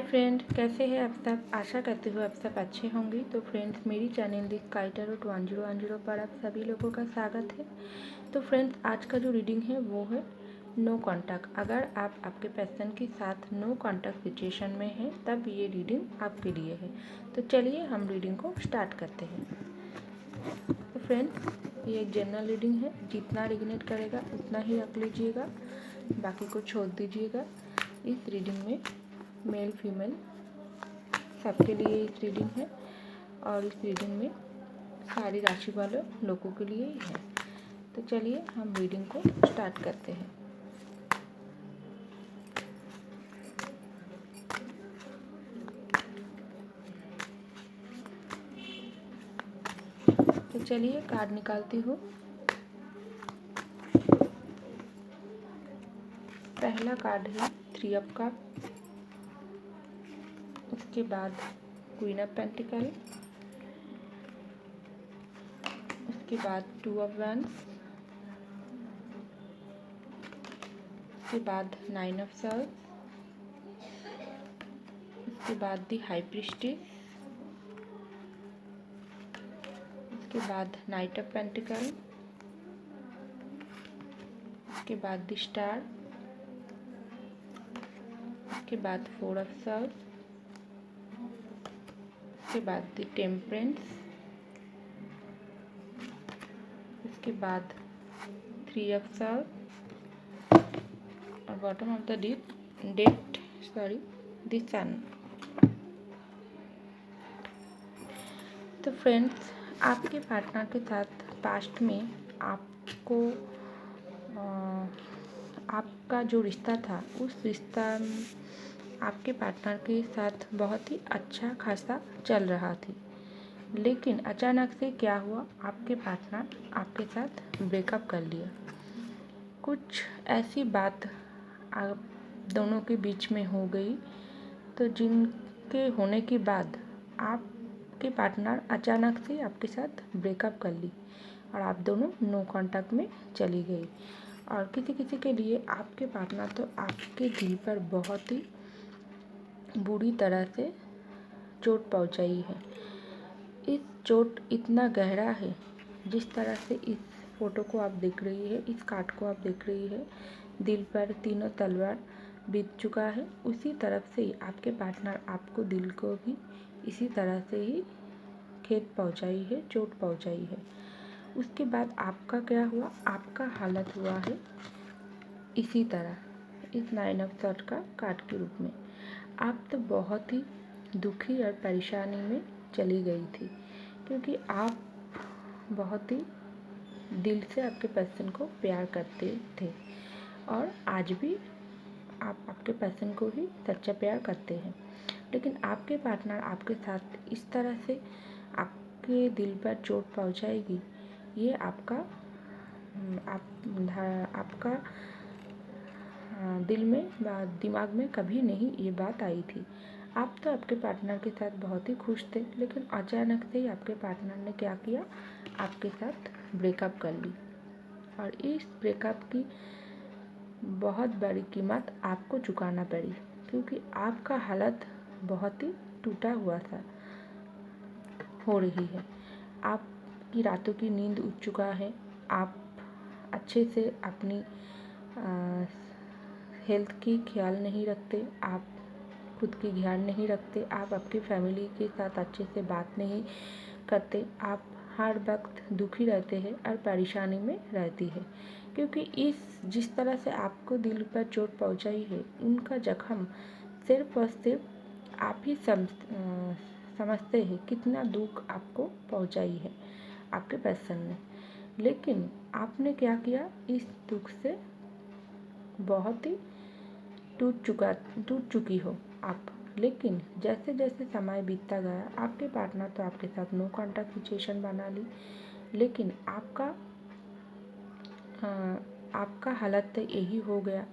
Hi friend, कैसे हैं आप सब। आशा करती हूँ आप सब अच्छे होंगे। तो फ्रेंड्स, मेरी चैनल दी स्काई टैरो 1010 पर आप सभी लोगों का स्वागत है। तो फ्रेंड्स, आज का जो रीडिंग है वो है नो कॉन्टैक्ट। अगर आप आपके पर्सन के साथ नो कॉन्टैक्ट सिचुएशन में हैं तब ये रीडिंग आपके लिए है। तो चलिए हम रीडिंग को स्टार्ट करते हैं। तो फ्रेंड्स, ये एक जनरल रीडिंग है, जितना रेजोनेट करेगा उतना ही रख लीजिएगा, बाकी को छोड़ दीजिएगा। इस रीडिंग में मेल फीमेल सबके लिए इस रीडिंग है और इस रीडिंग में सारी राशि वाले लोगों के लिए ही है। तो चलिए हम रीडिंग को स्टार्ट करते हैं। तो चलिए कार्ड निकालती हूँ। पहला कार्ड है 3 ऑफ कप, उसके बाद क्वीन ऑफ पेंटिकल, उसके बाद 2 ऑफ वैंड्स, उसके बाद 9 ऑफ सॉर्ड्स, उसके बाद दी हाई प्रीस्टेस, उसके बाद नाइट ऑफ पेंटिकल, उसके बाद दी स्टार, उसके बाद 4 ऑफ सॉर्ड्स, उसके बाद दी टेम्परेंस, उसके बाद 3 ऑफ सॉर्ड्स और bottom of the date the sun. तो फ्रेंड्स, आपके पार्टनर के साथ पास्ट में आपका जो रिश्ता था, उस रिश्ता आपके पार्टनर के साथ बहुत ही अच्छा खासा चल रहा थी, लेकिन अचानक से क्या हुआ, आपके पार्टनर आपके साथ ब्रेकअप कर लिया। कुछ ऐसी बात आप दोनों के बीच में हो गई, तो जिनके होने के बाद आपके पार्टनर अचानक से आपके साथ ब्रेकअप कर ली और आप दोनों नो कांटेक्ट में चली गई। और किसी किसी के लिए आपके पार्टनर तो आपके दिल पर बहुत ही बुरी तरह से चोट पहुंचाई है। इस चोट इतना गहरा है, जिस तरह से इस फोटो को आप देख रही है, इस कार्ड को आप देख रही है, दिल पर तीनों तलवार बीत चुका है। उसी तरफ से आपके पार्टनर आपको दिल को भी इसी तरह से ही खेत पहुंचाई है, चोट पहुंचाई है। उसके बाद आपका क्या हुआ, आपका हालत हुआ है इसी तरह, इस 9 ऑफ सॉर्ड का कार्ड के रूप में। आप तो बहुत ही दुखी और परेशानी में चली गई थी, क्योंकि आप बहुत ही दिल से आपके पर्सन को प्यार करते थे और आज भी आप आपके पर्सन को ही सच्चा प्यार करते हैं। लेकिन आपके पार्टनर आपके साथ इस तरह से आपके दिल पर चोट पहुंचाएगी, ये आपका दिल में दिमाग में कभी नहीं ये बात आई थी। आप तो आपके पार्टनर के साथ बहुत ही खुश थे, लेकिन अचानक से ही आपके पार्टनर ने क्या किया, आपके साथ ब्रेकअप कर ली और इस ब्रेकअप की बहुत बड़ी कीमत आपको चुकाना पड़ी, क्योंकि आपका हालत बहुत ही टूटा हुआ था हो रही है। आपकी रातों की नींद उड़ चुका है, आप अच्छे से अपनी हेल्थ की ख्याल नहीं रखते, आप खुद की ध्यान नहीं रखते, आप आपकी फैमिली के साथ अच्छे से बात नहीं करते, आप हर वक्त दुखी रहते हैं और परेशानी में रहती है, क्योंकि जिस तरह से आपको दिल पर चोट पहुंचाई है, उनका जख्म सिर्फ और सिर्फ आप ही समझते हैं कितना दुख आपको पहुंचाई है आपके पर्सन ने। लेकिन आपने क्या किया, इस दुख से बहुत ही टूट चुकी हो आप। लेकिन जैसे जैसे समय बीतता गया, आपके पार्टनर तो आपके साथ नो कॉन्टैक्ट सिचुएशन बना ली, लेकिन आपका हालत तो यही हो गया।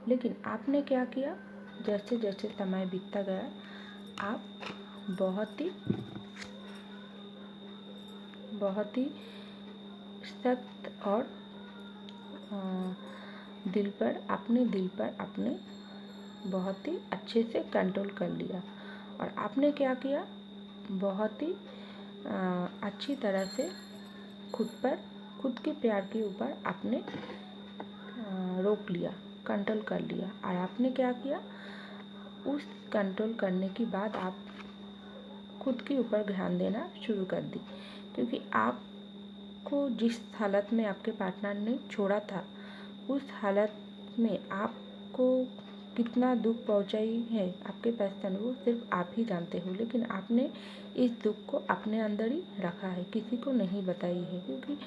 लेकिन आपने क्या किया, जैसे जैसे समय बीतता गया, आप बहुत ही सख्त और अपने दिल पर अपने बहुत ही अच्छे से कंट्रोल कर लिया। और आपने क्या किया, बहुत ही अच्छी तरह से खुद के प्यार के ऊपर आपने रोक लिया, कंट्रोल कर लिया। और आपने क्या किया, उस कंट्रोल करने के बाद आप खुद के ऊपर ध्यान देना शुरू कर दी। क्योंकि आपको जिस हालत में आपके पार्टनर ने छोड़ा था, उस हालत में आपको कितना दुख पहुंचाई है आपके पर्सन, वो सिर्फ आप ही जानते हो। लेकिन आपने इस दुख को अपने अंदर ही रखा है, किसी को नहीं बताई है। क्योंकि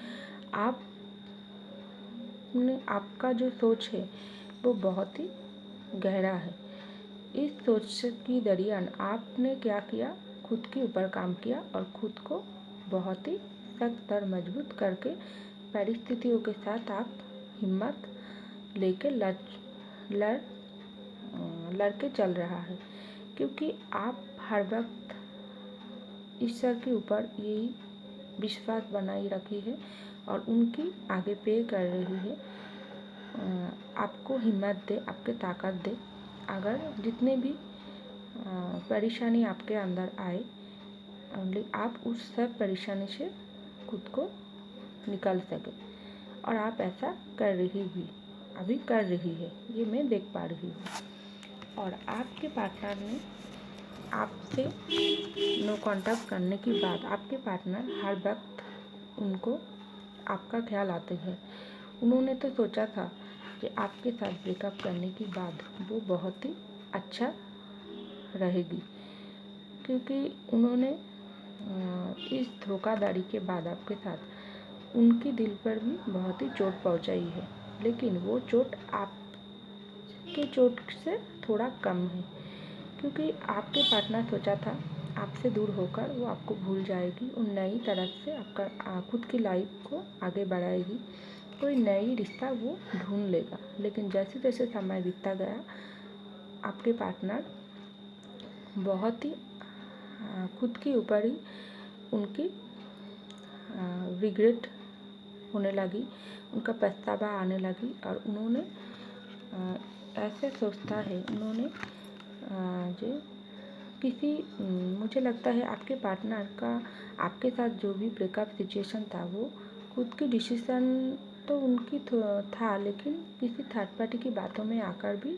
आपका जो सोच है वो बहुत ही गहरा है। इस सोच की दरियान आपने क्या किया, खुद के ऊपर काम किया और खुद को बहुत ही सख्त और मजबूत करके परिस्थितियों के साथ आप हिम्मत लेके लड़के चल रहा है। क्योंकि आप हर वक्त ईश्वर के ऊपर यही विश्वास बनाए रखी है और उनकी आगे पे कर रही है, आपको हिम्मत दे, आपके ताकत दे। अगर जितने भी परेशानी आपके अंदर आए, आप उस सब परेशानी से खुद को निकाल सके। और आप ऐसा कर रही भी, अभी कर रही है, ये मैं देख पा रही हूँ। और आपके पार्टनर ने आपसे नो कॉन्टैक्ट करने के बाद आपके पार्टनर हर वक्त उनको आपका ख्याल आते हैं। उन्होंने तो सोचा था कि आपके साथ ब्रेकअप करने के बाद वो बहुत ही अच्छा रहेगी। क्योंकि उन्होंने इस धोखाधड़ी के बाद आपके साथ उनके दिल पर भी बहुत ही चोट पहुंचाई है। लेकिन वो चोट आपके चोट से थोड़ा कम है। क्योंकि आपके पार्टनर सोचा था आपसे दूर होकर वो आपको भूल जाएगी और नई तरह से आपका खुद की लाइफ को आगे बढ़ाएगी, कोई नई रिश्ता वो ढूंढ लेगा। लेकिन जैसे जैसे समय बीतता गया, आपके पार्टनर बहुत ही खुद के ऊपर ही उनकी रिग्रेट होने लगी, उनका पछतावा आने लगी। और उन्होंने ऐसे सोचता है, उन्होंने जो किसी मुझे लगता है आपके पार्टनर का आपके साथ जो भी ब्रेकअप सिचुएशन था, वो खुद की डिसीज़न तो उनकी था, लेकिन किसी थर्ड पार्टी की बातों में आकर भी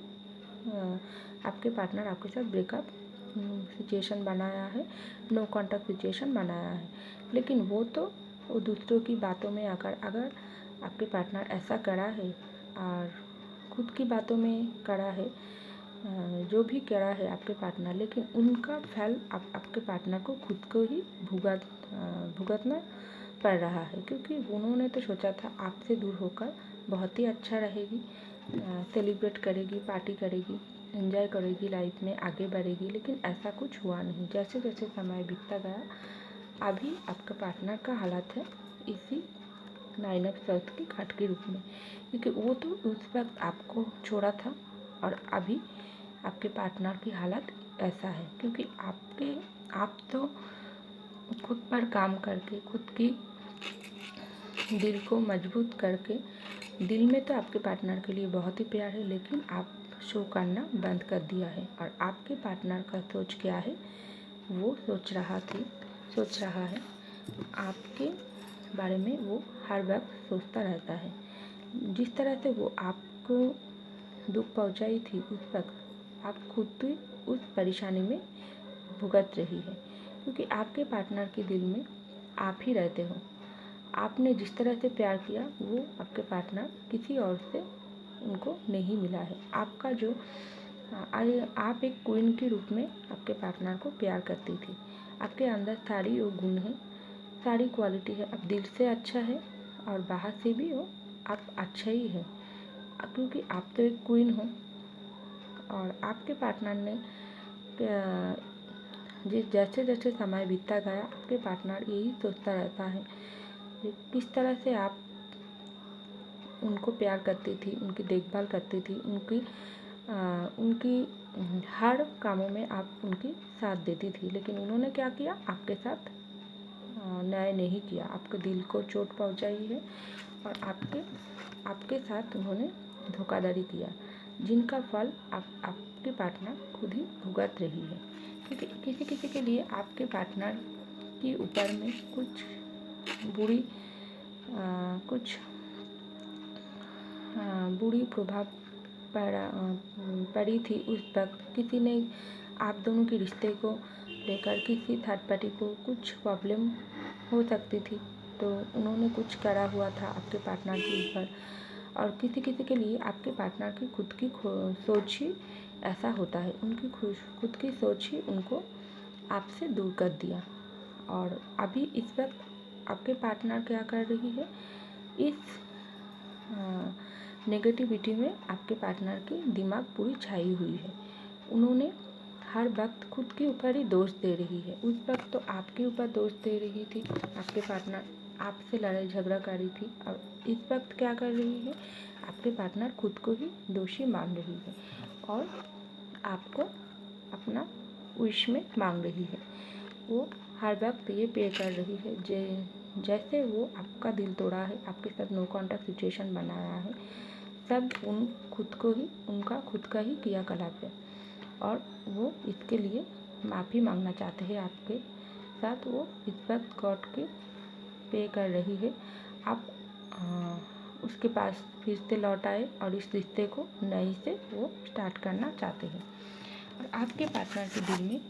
आपके पार्टनर आपके साथ ब्रेकअप सिचुएशन बनाया है, नो कॉन्टैक्ट सिचुएशन बनाया है। लेकिन वो दूसरों की बातों में आकर अगर आपके पार्टनर ऐसा करा है और खुद की बातों में करा है, जो भी करा है आपके पार्टनर, लेकिन उनका फल आपके पार्टनर को खुद को ही भुगतना पड़ रहा है। क्योंकि उन्होंने तो सोचा था आपसे दूर होकर बहुत ही अच्छा रहेगी, सेलिब्रेट करेगी, पार्टी करेगी, एंजॉय करेगी, लाइफ में आगे बढ़ेगी। लेकिन ऐसा कुछ हुआ नहीं। जैसे जैसे समय बीतता गया, अभी आपका पार्टनर का हालत है इसी 9 ऑफ सॉर्ड्स की कार्ड के रूप में। क्योंकि वो तो उस वक्त आपको छोड़ा था और अभी आपके पार्टनर की हालत ऐसा है। क्योंकि आप तो खुद पर काम करके, खुद की दिल को मजबूत करके, दिल में तो आपके पार्टनर के लिए बहुत ही प्यार है, लेकिन आप शो करना बंद कर दिया है। और आपके पार्टनर का सोच क्या है, वो सोच रहा है आपके बारे में। वो हर वक्त सोचता रहता है। जिस तरह से वो आपको दुख पहुंचाई थी, उस वक्त आप खुद ही उस परेशानी में भुगत रही है। क्योंकि आपके पार्टनर के दिल में आप ही रहते हो। आपने जिस तरह से प्यार किया, वो आपके पार्टनर किसी और से उनको नहीं मिला है। आपका जो आप एक क्वीन के रूप में आपके पार्टनर को प्यार करती थी। आपके अंदर सारी वो गुण है, सारी क्वालिटी है। आप दिल से अच्छा है और बाहर से भी हो आप अच्छा ही है। क्योंकि आप तो एक क्वीन हो। और आपके पार्टनर ने जैसे जैसे समय बीतता गया, आपके पार्टनर यही सोचता रहता है कि किस तरह से आप उनको प्यार करती थी, उनकी देखभाल करती थी, उनकी हर कामों में आप उनकी साथ देती थी। लेकिन उन्होंने क्या किया, आपके साथ न्याय नहीं किया, आपके दिल को चोट पहुंचाई है और आपके साथ उन्होंने धोखाधड़ी किया। जिनका फल आपके पार्टनर खुद ही भुगत रही है। क्योंकि किसी किसी के लिए आपके पार्टनर के ऊपर में कुछ बुरी प्रभाव पड़ी थी। उस वक्त किसी ने आप दोनों के रिश्ते को लेकर किसी थर्ड पार्टी को कुछ प्रॉब्लम हो सकती थी, तो उन्होंने कुछ करा हुआ था आपके पार्टनर के ऊपर। और किसी किसी के लिए आपके पार्टनर की खुद की सोच ही ऐसा होता है, उनकी खुद की सोच ही उनको आपसे दूर कर दिया। और अभी इस वक्त आपके पार्टनर क्या कर रही है, इस नेगेटिविटी में आपके पार्टनर की दिमाग पूरी छाई हुई है। उन्होंने हर वक्त खुद के ऊपर ही दोष दे रही है। उस वक्त तो आपके ऊपर दोष दे रही थी, आपके पार्टनर आपसे लड़ाई झगड़ा कर रही थी। और इस वक्त क्या कर रही है, आपके पार्टनर खुद को ही दोषी मान रही है और आपको अपना विश में मांग रही है। वो हर वक्त ये पे कर रही है जैसे वो आपका दिल तोड़ा है, आपके साथ नो कॉन्टैक्ट सिचुएशन बनाया है, सब उनका खुद का ही क्रियाकलाप है। और वो इसके लिए माफ़ी मांगना चाहते हैं आपके साथ। वो इस वक्त कोर्ट के पे कर रही है। आप उसके पास फिर से लौट आए और इस रिश्ते को नई से वो स्टार्ट करना चाहते हैं। और आपके पार्टनर के दिल में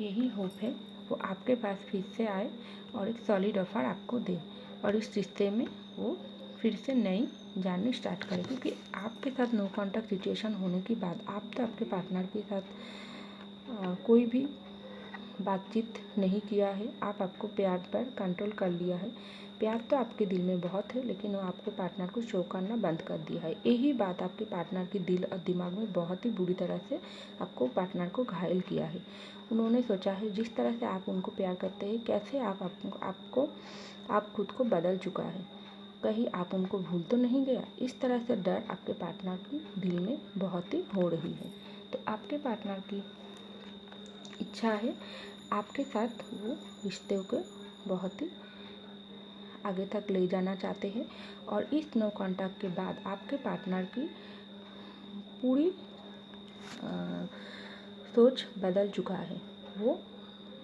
यही होप है, वो आपके पास फिर से आए और एक सॉलिड ऑफर आपको दे और इस रिश्ते में वो फिर से नई जर्नी स्टार्ट करें। क्योंकि आपके साथ नो कॉन्टैक्ट सिचुएशन होने के बाद आप तो आपके पार्टनर के साथ कोई भी बातचीत नहीं किया है। आपको प्यार पर कंट्रोल कर लिया है। प्यार तो आपके दिल में बहुत है, लेकिन वो आपको पार्टनर को शो करना बंद कर दिया है। यही बात आपके पार्टनर के दिल और दिमाग में बहुत ही बुरी तरह से आपको पार्टनर को घायल किया है। उन्होंने सोचा है जिस तरह से आप उनको प्यार करते हैं, कैसे आप खुद को बदल चुका है, कहीं आप उनको भूल तो नहीं गया। इस तरह से डर आपके पार्टनर के दिल में बहुत ही हो रही है। तो आपके पार्टनर की इच्छा है आपके साथ वो रिश्ते को बहुत ही आगे तक ले जाना चाहते हैं। और इस नो कॉन्टैक्ट के बाद आपके पार्टनर की पूरी सोच बदल चुका है। वो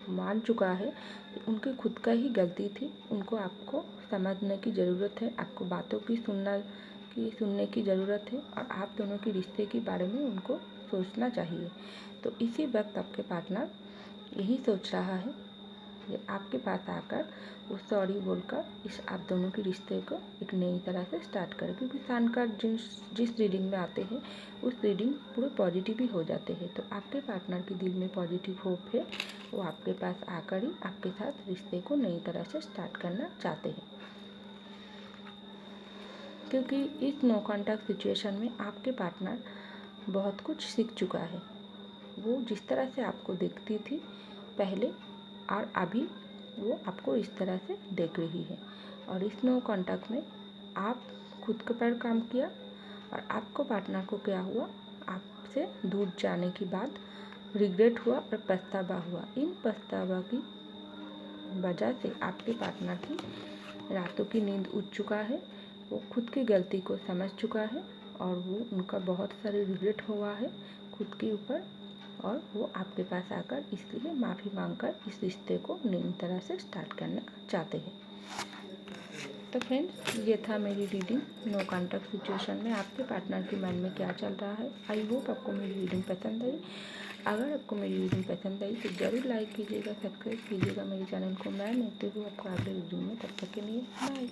मान चुका है कि उनकी खुद का ही गलती थी। उनको आपको समझने की ज़रूरत है, आपको बातों की सुनने की ज़रूरत है और आप दोनों के रिश्ते के बारे में उनको सोचना चाहिए। तो इसी वक्त आपके पार्टनर यही सोच रहा है कि आपके पास आकर वो सॉरी बोलकर इस आप दोनों के रिश्ते को एक नई तरह से स्टार्ट करें। क्योंकि शानकार जिस रीडिंग में आते हैं उस रीडिंग पूरे पॉजिटिव ही हो जाते हैं। तो आपके पार्टनर के दिल में पॉजिटिव होप है, वो आपके पास आकर ही आपके साथ रिश्ते को नई तरह से स्टार्ट करना चाहते हैं। क्योंकि इस नो कॉन्टैक्ट सिचुएशन में आपके पार्टनर बहुत कुछ सीख चुका है। वो जिस तरह से आपको देखती थी पहले और अभी वो आपको इस तरह से देख रही है। और इस नो कॉन्टैक्ट में आप खुद के पर काम किया और आपको पार्टनर को क्या हुआ, आपसे दूर जाने के बाद रिग्रेट हुआ और पछतावा हुआ। इन पछतावा की वजह से आपके पार्टनर की रातों की नींद उड़ चुका है। वो खुद की गलती को समझ चुका है और वो उनका बहुत सारे रिग्रेट हुआ है खुद के ऊपर। और वो आपके पास आकर इसलिए माफ़ी मांगकर इस रिश्ते को नई तरह से स्टार्ट करना चाहते हैं। तो फ्रेंड्स, ये था मेरी रीडिंग नो कॉन्टैक्ट सिचुएशन में आपके पार्टनर के मन में क्या चल रहा है। आई होप आपको मेरी रीडिंग पसंद आई। अगर आपको मेरी रीडिंग पसंद आई तो ज़रूर लाइक कीजिएगा, सब्सक्राइब कीजिएगा मेरे चैनल को। मैं मिलती हूँ आपको अगले रीडिंग में, तब तक के लिए बाय।